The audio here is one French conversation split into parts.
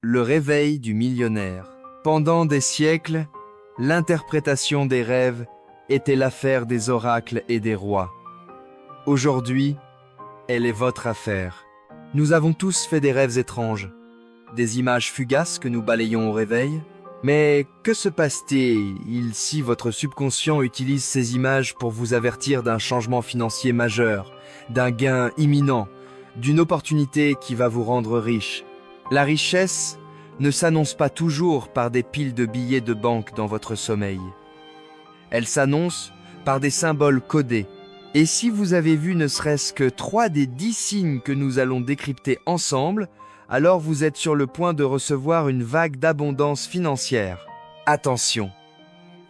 Le réveil du millionnaire. Pendant des siècles, l'interprétation des rêves était l'affaire des oracles et des rois. Aujourd'hui, elle est votre affaire. Nous avons tous fait des rêves étranges, des images fugaces que nous balayons au réveil. Mais que se passe-t-il si votre subconscient utilise ces images pour vous avertir d'un changement financier majeur, d'un gain imminent, d'une opportunité qui va vous rendre riche? La richesse ne s'annonce pas toujours par des piles de billets de banque dans votre sommeil. Elle s'annonce par des symboles codés. Et si vous avez vu ne serait-ce que 3 des 10 signes que nous allons décrypter ensemble, alors vous êtes sur le point de recevoir une vague d'abondance financière. Attention,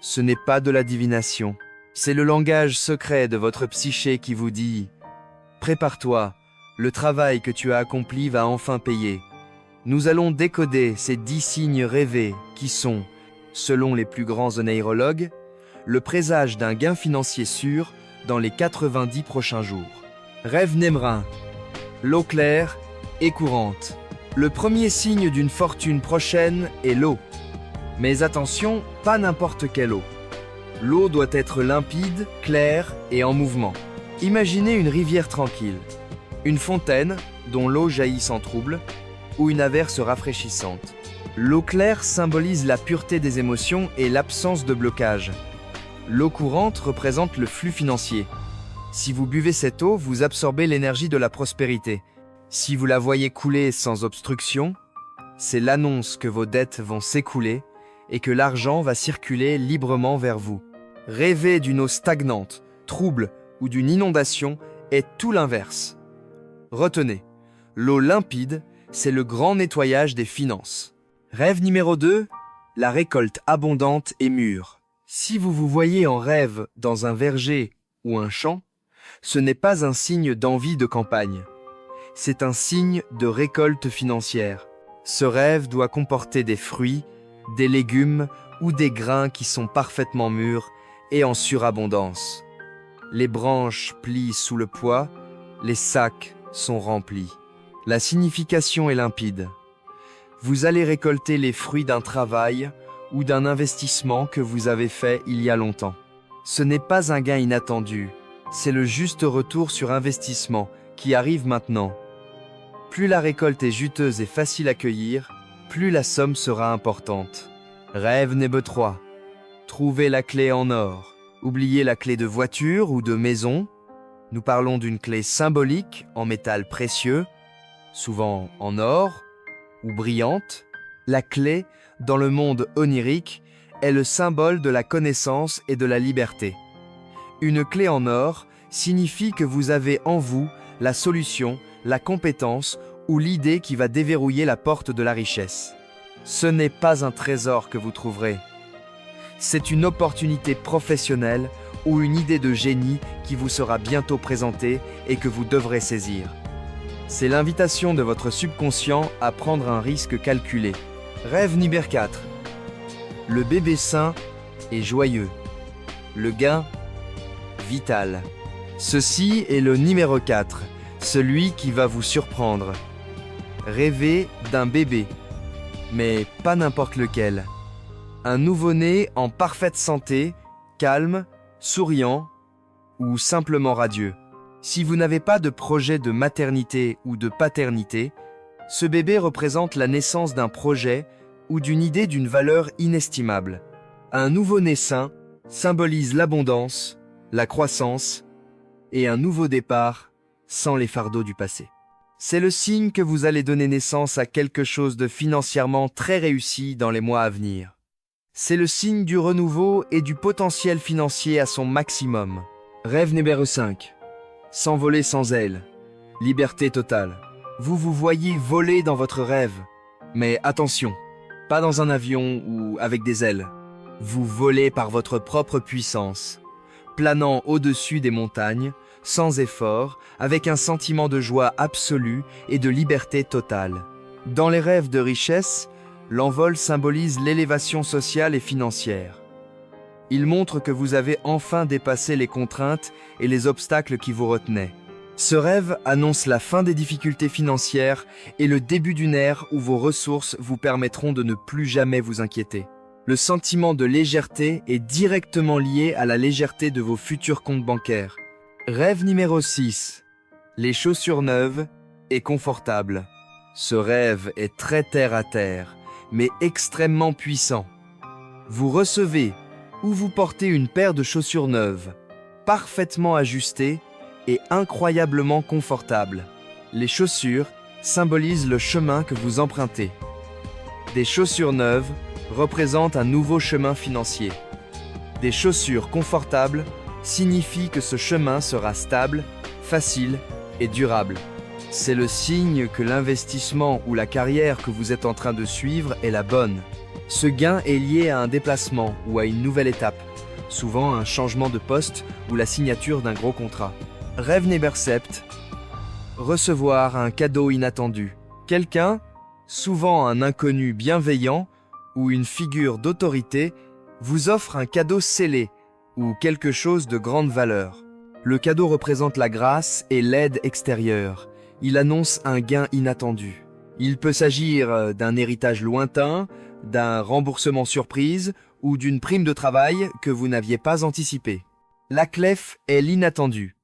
ce n'est pas de la divination. C'est le langage secret de votre psyché qui vous dit « Prépare-toi, le travail que tu as accompli va enfin payer ». Nous allons décoder ces 10 signes rêvés qui sont, selon les plus grands onérologues, le présage d'un gain financier sûr dans les 90 prochains jours. Rêve némrin, l'eau claire et courante. Le premier signe d'une fortune prochaine est l'eau. Mais attention, pas n'importe quelle eau. L'eau doit être limpide, claire et en mouvement. Imaginez une rivière tranquille, une fontaine dont l'eau jaillit sans trouble, ou une averse rafraîchissante. L'eau claire symbolise la pureté des émotions et l'absence de blocage. L'eau courante représente le flux financier. Si vous buvez cette eau, vous absorbez l'énergie de la prospérité. Si vous la voyez couler sans obstruction, c'est l'annonce que vos dettes vont s'écouler et que l'argent va circuler librement vers vous. Rêver d'une eau stagnante, trouble ou d'une inondation est tout l'inverse. Retenez, l'eau limpide, c'est le grand nettoyage des finances. Rêve numéro 2, la récolte abondante et mûre. Si vous vous voyez en rêve dans un verger ou un champ, ce n'est pas un signe d'envie de campagne. C'est un signe de récolte financière. Ce rêve doit comporter des fruits, des légumes ou des grains qui sont parfaitement mûrs et en surabondance. Les branches plient sous le poids, les sacs sont remplis. La signification est limpide. Vous allez récolter les fruits d'un travail ou d'un investissement que vous avez fait il y a longtemps. Ce n'est pas un gain inattendu, c'est le juste retour sur investissement qui arrive maintenant. Plus la récolte est juteuse et facile à cueillir, plus la somme sera importante. Rêve Nebe 3. Trouvez la clé en or. Oubliez la clé de voiture ou de maison. Nous parlons d'une clé symbolique en métal précieux, souvent en or ou brillante. La clé, dans le monde onirique, est le symbole de la connaissance et de la liberté. Une clé en or signifie que vous avez en vous la solution, la compétence ou l'idée qui va déverrouiller la porte de la richesse. Ce n'est pas un trésor que vous trouverez. C'est une opportunité professionnelle ou une idée de génie qui vous sera bientôt présentée et que vous devrez saisir. C'est l'invitation de votre subconscient à prendre un risque calculé. Rêve numéro 4. Le bébé sain et joyeux. Le gain vital. Ceci est le numéro 4. Celui qui va vous surprendre. Rêvez d'un bébé, mais pas n'importe lequel. Un nouveau-né en parfaite santé, calme, souriant ou simplement radieux. Si vous n'avez pas de projet de maternité ou de paternité, ce bébé représente la naissance d'un projet ou d'une idée d'une valeur inestimable. Un nouveau-né sain symbolise l'abondance, la croissance et un nouveau départ sans les fardeaux du passé. C'est le signe que vous allez donner naissance à quelque chose de financièrement très réussi dans les mois à venir. C'est le signe du renouveau et du potentiel financier à son maximum. Rêve numéro 5. S'envoler sans aile. Liberté totale. Vous vous voyez voler dans votre rêve. Mais attention, pas dans un avion ou avec des ailes. Vous volez par votre propre puissance, planant au-dessus des montagnes, sans effort, avec un sentiment de joie absolue et de liberté totale. Dans les rêves de richesse, l'envol symbolise l'élévation sociale et financière. Il montre que vous avez enfin dépassé les contraintes et les obstacles qui vous retenaient. Ce rêve annonce la fin des difficultés financières et le début d'une ère où vos ressources vous permettront de ne plus jamais vous inquiéter. Le sentiment de légèreté est directement lié à la légèreté de vos futurs comptes bancaires. Rêve numéro 6. Les chaussures neuves et confortables. Ce rêve est très terre à terre, mais extrêmement puissant. Vous recevez ou vous portez une paire de chaussures neuves, parfaitement ajustées et incroyablement confortables. Les chaussures symbolisent le chemin que vous empruntez. Des chaussures neuves représentent un nouveau chemin financier. Des chaussures confortables signifient que ce chemin sera stable, facile et durable. C'est le signe que l'investissement ou la carrière que vous êtes en train de suivre est la bonne. Ce gain est lié à un déplacement ou à une nouvelle étape, souvent un changement de poste ou la signature d'un gros contrat. Rêve numéro 7. Recevoir un cadeau inattendu. Quelqu'un, souvent un inconnu bienveillant ou une figure d'autorité, vous offre un cadeau scellé ou quelque chose de grande valeur. Le cadeau représente la grâce et l'aide extérieure. Il annonce un gain inattendu. Il peut s'agir d'un héritage lointain, d'un remboursement surprise ou d'une prime de travail que vous n'aviez pas anticipée. La clef est l'inattendu.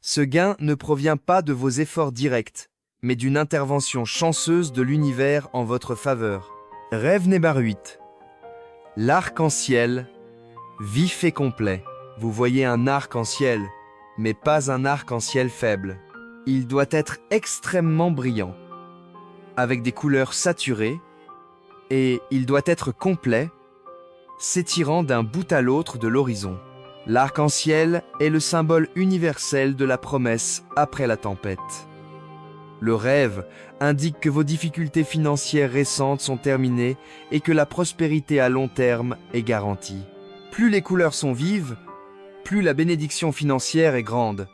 Ce gain ne provient pas de vos efforts directs, mais d'une intervention chanceuse de l'univers en votre faveur. Rêve numéro 8. L'arc-en-ciel, vif et complet. Vous voyez un arc-en-ciel, mais pas un arc-en-ciel faible. Il doit être extrêmement brillant, avec des couleurs saturées, et il doit être complet, s'étirant d'un bout à l'autre de l'horizon. L'arc-en-ciel est le symbole universel de la promesse après la tempête. Le rêve indique que vos difficultés financières récentes sont terminées et que la prospérité à long terme est garantie. Plus les couleurs sont vives, plus la bénédiction financière est grande.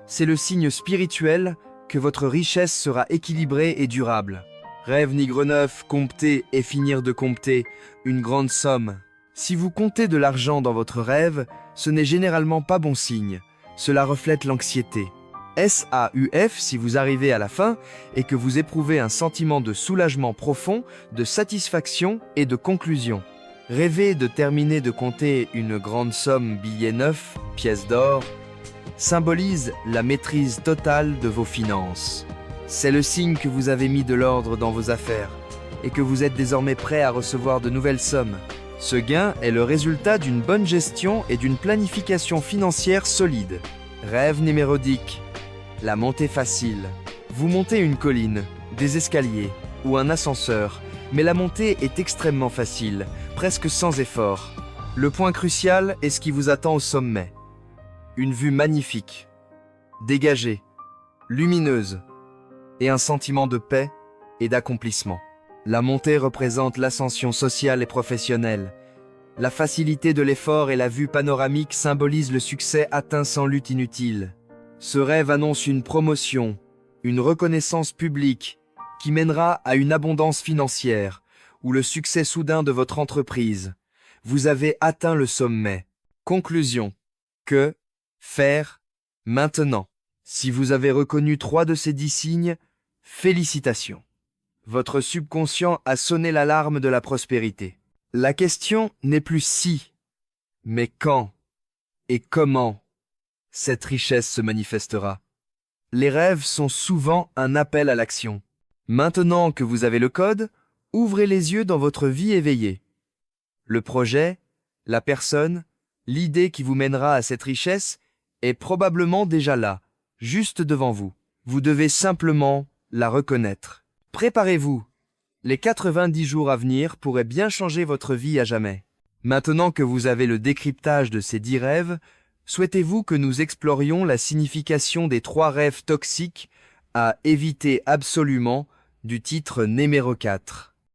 C'est le signe spirituel que votre richesse sera équilibrée et durable. Rêve nigre neuf, compter et finir de compter une grande somme. Si vous comptez de l'argent dans votre rêve, ce n'est généralement pas bon signe. Cela reflète l'anxiété. SAUF si vous arrivez à la fin et que vous éprouvez un sentiment de soulagement profond, de satisfaction et de conclusion. Rêver de terminer de compter une grande somme billets neufs, pièces d'or, symbolise la maîtrise totale de vos finances. C'est le signe que vous avez mis de l'ordre dans vos affaires et que vous êtes désormais prêt à recevoir de nouvelles sommes. Ce gain est le résultat d'une bonne gestion et d'une planification financière solide. Rêve numérodique. La montée facile. Vous montez une colline, des escaliers ou un ascenseur, mais la montée est extrêmement facile, presque sans effort. Le point crucial est ce qui vous attend au sommet. Une vue magnifique, dégagée, lumineuse, et un sentiment de paix et d'accomplissement. La montée représente l'ascension sociale et professionnelle. La facilité de l'effort et la vue panoramique symbolisent le succès atteint sans lutte inutile. Ce rêve annonce une promotion, une reconnaissance publique qui mènera à une abondance financière ou le succès soudain de votre entreprise. Vous avez atteint le sommet. Conclusion. Que faire maintenant? Si vous avez reconnu 3 de ces 10 signes, félicitations. Votre subconscient a sonné l'alarme de la prospérité. La question n'est plus si, mais quand et comment cette richesse se manifestera. Les rêves sont souvent un appel à l'action. Maintenant que vous avez le code, ouvrez les yeux dans votre vie éveillée. Le projet, la personne, l'idée qui vous mènera à cette richesse est probablement déjà là, juste devant vous. Vous devez simplement la reconnaître. Préparez-vous. Les 90 jours à venir pourraient bien changer votre vie à jamais. Maintenant que vous avez le décryptage de ces 10 rêves, souhaitez-vous que nous explorions la signification des 3 rêves toxiques à éviter absolument du titre numéro 4.